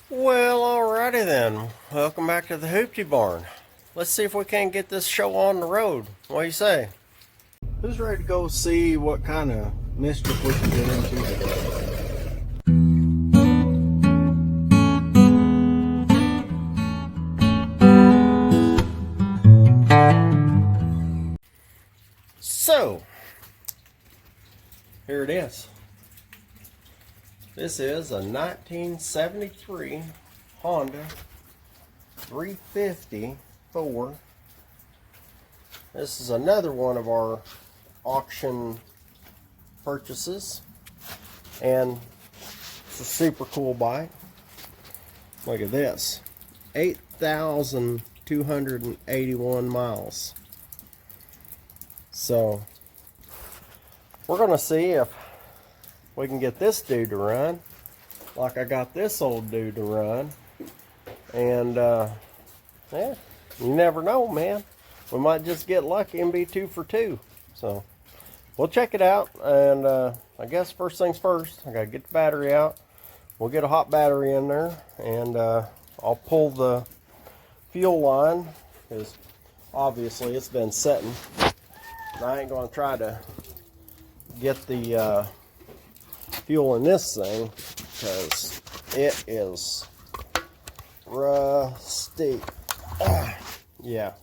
Well, alrighty then. Welcome back to the Hoopty Barn. Let's see if we can't get this show on the road. What do you say? Who's ready to go see what kind of mischief we can get into today? So, here it is. This is a 1973 Honda 350 Thor. This is another one of our auction purchases, and it's a super cool bike. Look at this, 8,281 miles. So we're gonna see if we can get this dude to run like I got this old dude to run. And yeah, you never know, man. We might just get lucky and be 2 for 2. So we'll check it out. And I guess first things first, I gotta get the battery out. We'll get a hot battery in there, and I'll pull the fuel line, because obviously it's been setting. I ain't gonna try to get the fuel in this thing because it is rusty. Yeah,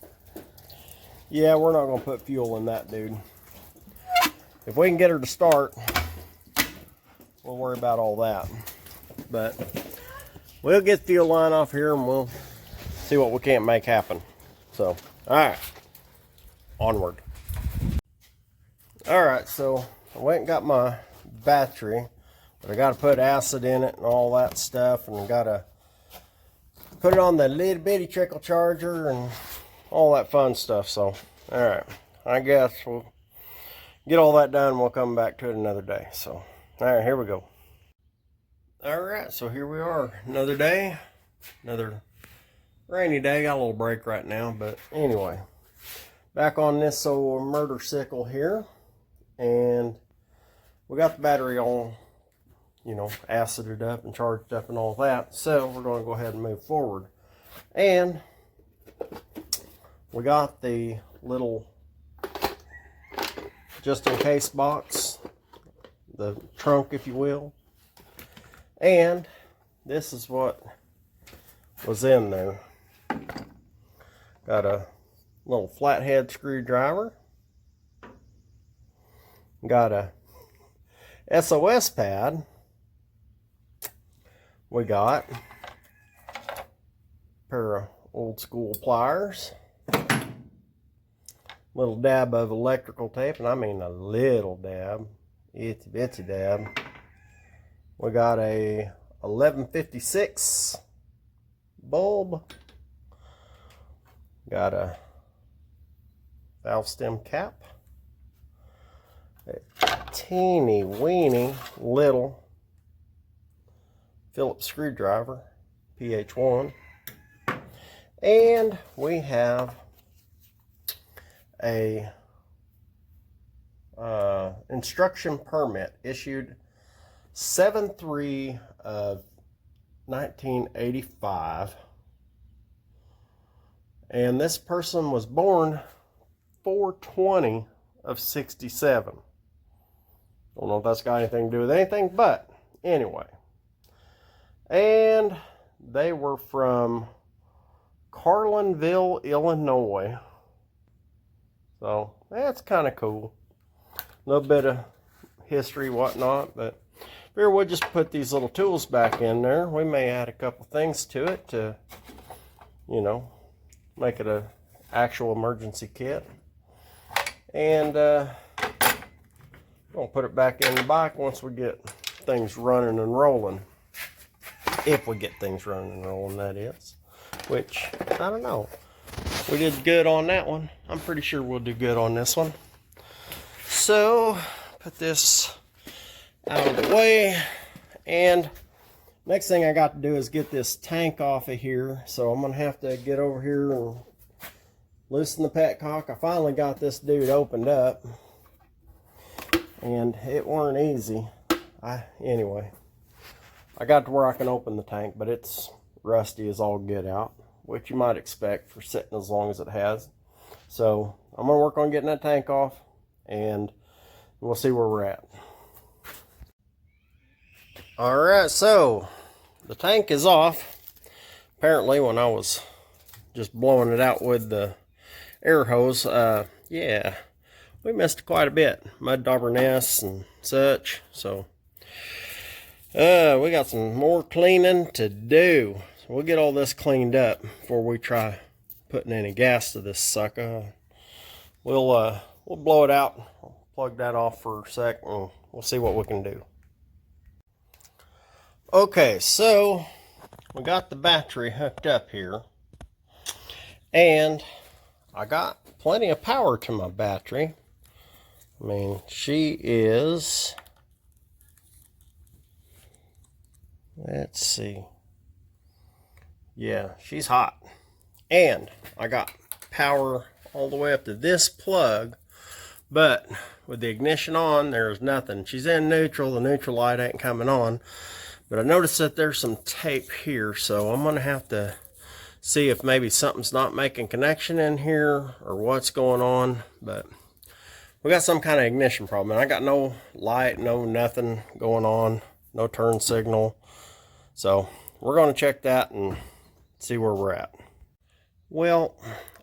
we're not gonna put fuel in that, dude. If we can get her to start, we'll worry about all that. But we'll get the fuel line off here and we'll see what we can't make happen. So, all right, onward. All right, so I went and got my battery, but I got to put acid in it and all that stuff, and I got to put it on the little bitty trickle charger and all that fun stuff. So, all right, I guess we'll get all that done and we'll come back to it another day. So, all right, here we go. All right, so here we are, another day, another rainy day. Got a little break right now, but anyway, back on this old murder sickle here. And we got the battery all, acided up and charged up and all that. So we're going to go ahead and move forward. And we got the little just in case box, the trunk, if you will. And this is what was in there. Got a little flathead screwdriver. Got a SOS pad. We got a pair of old school pliers. Little dab of electrical tape, and I mean a little dab. Itsy bitsy dab. We got a 1156 bulb. Got a valve stem cap. A teeny weeny little Phillips screwdriver, PH1. And we have a instruction permit issued 7/3 of 1985. And this person was born 4/20 of 67. Don't know if that's got anything to do with anything, but anyway. And they were from Carlinville, Illinois. So that's kind of cool. A little bit of history, whatnot, but here we'll just put these little tools back in there. We may add a couple things to it to, make it a actual emergency kit. And we'll put it back in the bike once we get things running and rolling. If we get things running and rolling, that is. Which, I don't know. We did good on that one. I'm pretty sure we'll do good on this one. So, put this out of the way. And next thing I got to do is get this tank off of here. So I'm going to have to get over here and loosen the petcock. I finally got this dude opened up. And it weren't easy. Anyway, I got to where I can open the tank, but it's rusty as all get out, which you might expect for sitting as long as it has. So I'm going to work on getting that tank off, and we'll see where we're at. Alright, so the tank is off. Apparently when I was just blowing it out with the air hose, yeah, we missed quite a bit. Mud dauber nests and such. So we got some more cleaning to do. So we'll get all this cleaned up before we try putting any gas to this sucker. We'll blow it out. I'll plug that off for a sec and we'll see what we can do. Okay, so we got the battery hooked up here, and I got plenty of power to my battery. I mean, she is, let's see, yeah, she's hot. And I got power all the way up to this plug, but with the ignition on, there's nothing. She's in neutral, the neutral light ain't coming on. But I noticed that there's some tape here, so I'm going to have to see if maybe something's not making connection in here or what's going on. But we got some kind of ignition problem, and I got no light, no nothing going on, no turn signal. So we're going to check that and see where we're at. Well,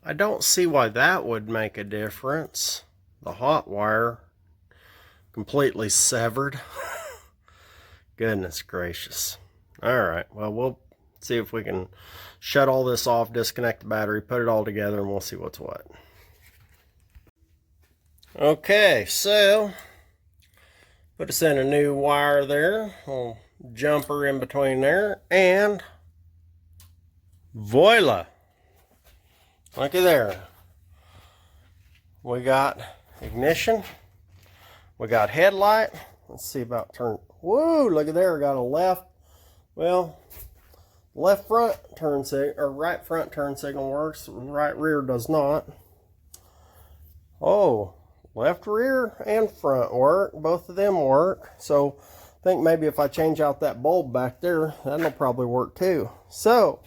I don't see why that would make a difference. The hot wire completely severed. Goodness gracious. Alright, well, we'll see if we can shut all this off, disconnect the battery, put it all together, and we'll see what's what. Okay, so put us in a new wire there, a little jumper in between there, and voila! Looky there. We got ignition, we got headlight. Let's see about turn. Whoa, look at there, got a left. Well, left front turn signal, or right front turn signal works, right rear does not. Oh, left rear and front work, both of them work. So I think maybe if I change out that bulb back there, that'll probably work too. So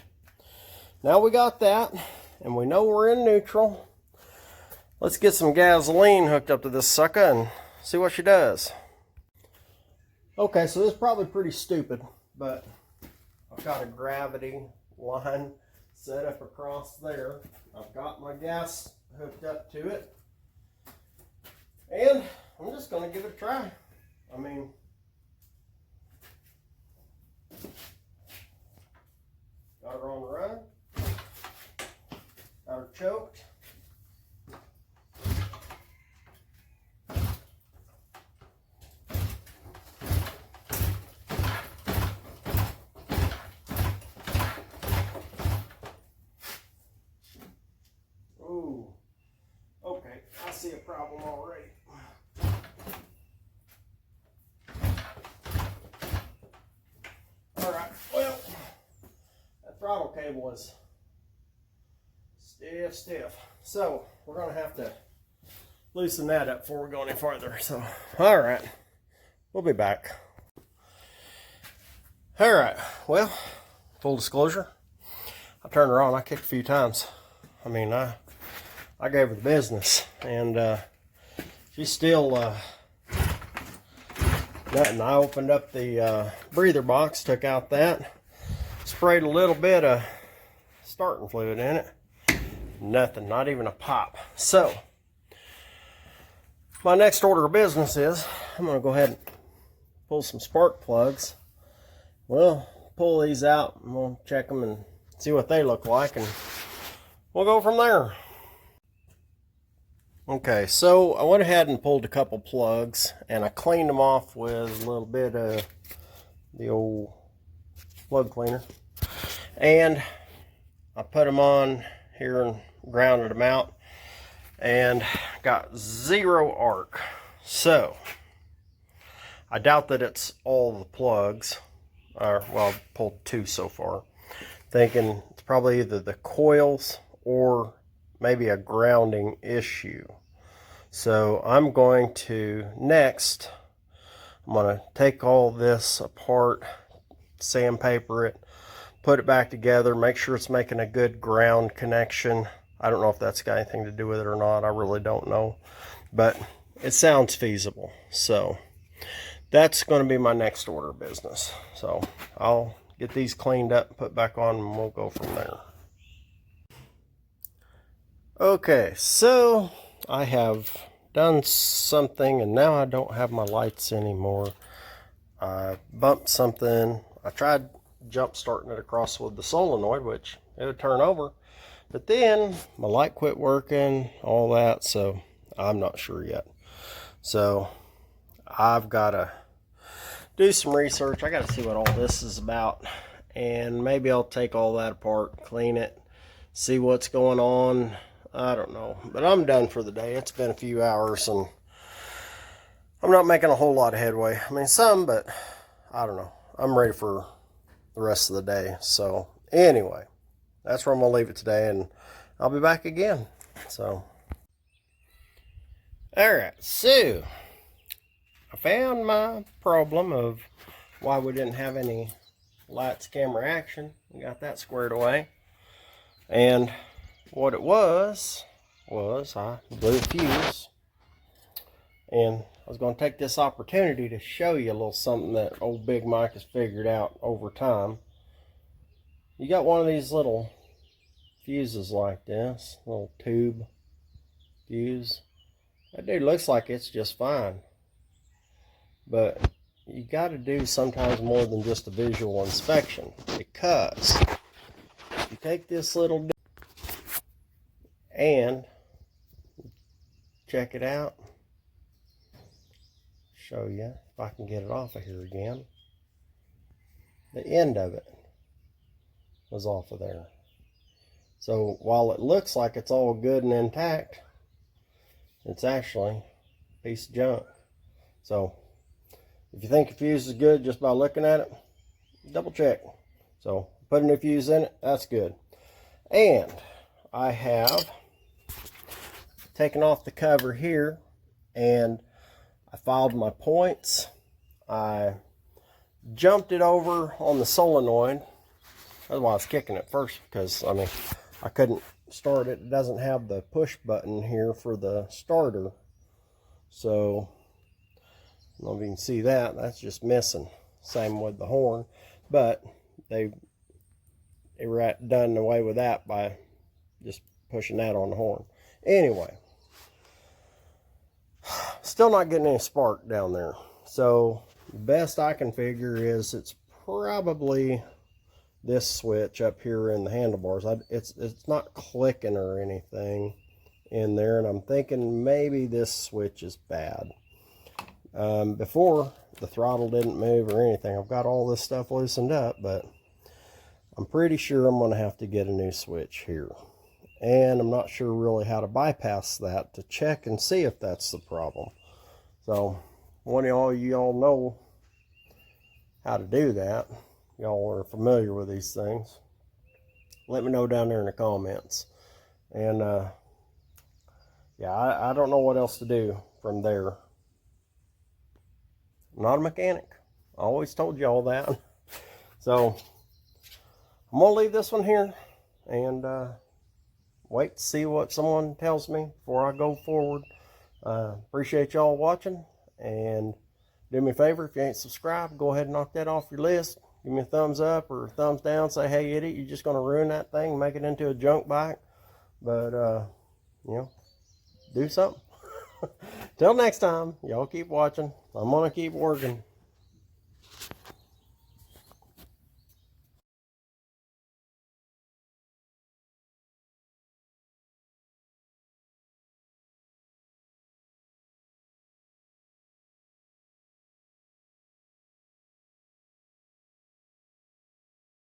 now we got that, and we know we're in neutral. Let's get some gasoline hooked up to this sucker and see what she does. Okay, so this is probably pretty stupid, but I've got a gravity line set up across there. I've got my gas hooked up to it, and I'm just going to give it a try. I mean, got her on the run, got her choked. Okay, I see a problem already. Alright, well, that throttle cable is stiff. So, we're going to have to loosen that up before we go any farther. So, alright, we'll be back. Alright, well, full disclosure, I turned her on. I kicked a few times. I mean, I gave her the business, and she's still nothing. I opened up the breather box, took out that, sprayed a little bit of starting fluid in it. Nothing, not even a pop. So my next order of business is I'm going to go ahead and pull some spark plugs. We'll pull these out and we'll check them and see what they look like, and we'll go from there. Okay, so I went ahead and pulled a couple plugs, and I cleaned them off with a little bit of the old plug cleaner, and I put them on here and grounded them out, and got zero arc. So I doubt that it's all the plugs, or well, I've pulled two so far, thinking it's probably either the coils or maybe a grounding issue. So I'm going to take all this apart, sandpaper it, put it back together, make sure it's making a good ground connection. I don't know if that's got anything to do with it or not. I really don't know, but it sounds feasible. So that's going to be my next order of business. So I'll get these cleaned up, put back on, and we'll go from there. Okay, so I have done something, and now I don't have my lights anymore. I bumped something. I tried jump starting it across with the solenoid, which it would turn over, but then my light quit working, all that, so I'm not sure yet. So I've got to do some research. I got to see what all this is about, and maybe I'll take all that apart, clean it, see what's going on. I don't know, but I'm done for the day. It's been a few hours and I'm not making a whole lot of headway. I mean, some, but I don't know. I'm ready for the rest of the day. So anyway, that's where I'm gonna leave it today, and I'll be back again. So all right, so I found my problem of why we didn't have any lights, camera, action. We got that squared away, and what it was I blew a fuse, and I was going to take this opportunity to show you a little something that old Big Mike has figured out over time. You got one of these little fuses like this, little tube fuse. That dude looks like it's just fine, but you got to do sometimes more than just a visual inspection, because you take this little and check it out. Show you if I can get it off of here again. The end of it was off of there. So while it looks like it's all good and intact, it's actually a piece of junk. So if you think a fuse is good just by looking at it, double check. So put a new fuse in it, that's good. And I have taken off the cover here, and I filed my points. I jumped it over on the solenoid. That's why I was kicking it first, because I mean I couldn't start it. It doesn't have the push button here for the starter, so I don't know if you can see that. That's just missing. Same with the horn, but they were done away with that by just pushing that on the horn. Anyway, still not getting any spark down there. So the best I can figure is it's probably this switch up here in the handlebars. It's not clicking or anything in there, and I'm thinking maybe this switch is bad. Before, the throttle didn't move or anything. I've got all this stuff loosened up, but I'm pretty sure I'm going to have to get a new switch here. And I'm not sure really how to bypass that to check and see if that's the problem. So one of y'all know how to do that. Y'all are familiar with these things. Let me know down there in the comments. And yeah, I don't know what else to do from there. I'm not a mechanic. I always told y'all that. So I'm gonna leave this one here and wait to see what someone tells me before I go forward. Appreciate y'all watching, and do me a favor, if you ain't subscribed, go ahead and knock that off your list. Give me a thumbs up or a thumbs down. Say, hey idiot, you're just going to ruin that thing and make it into a junk bike. But you know, do something. Till next time, y'all keep watching. I'm going to keep working.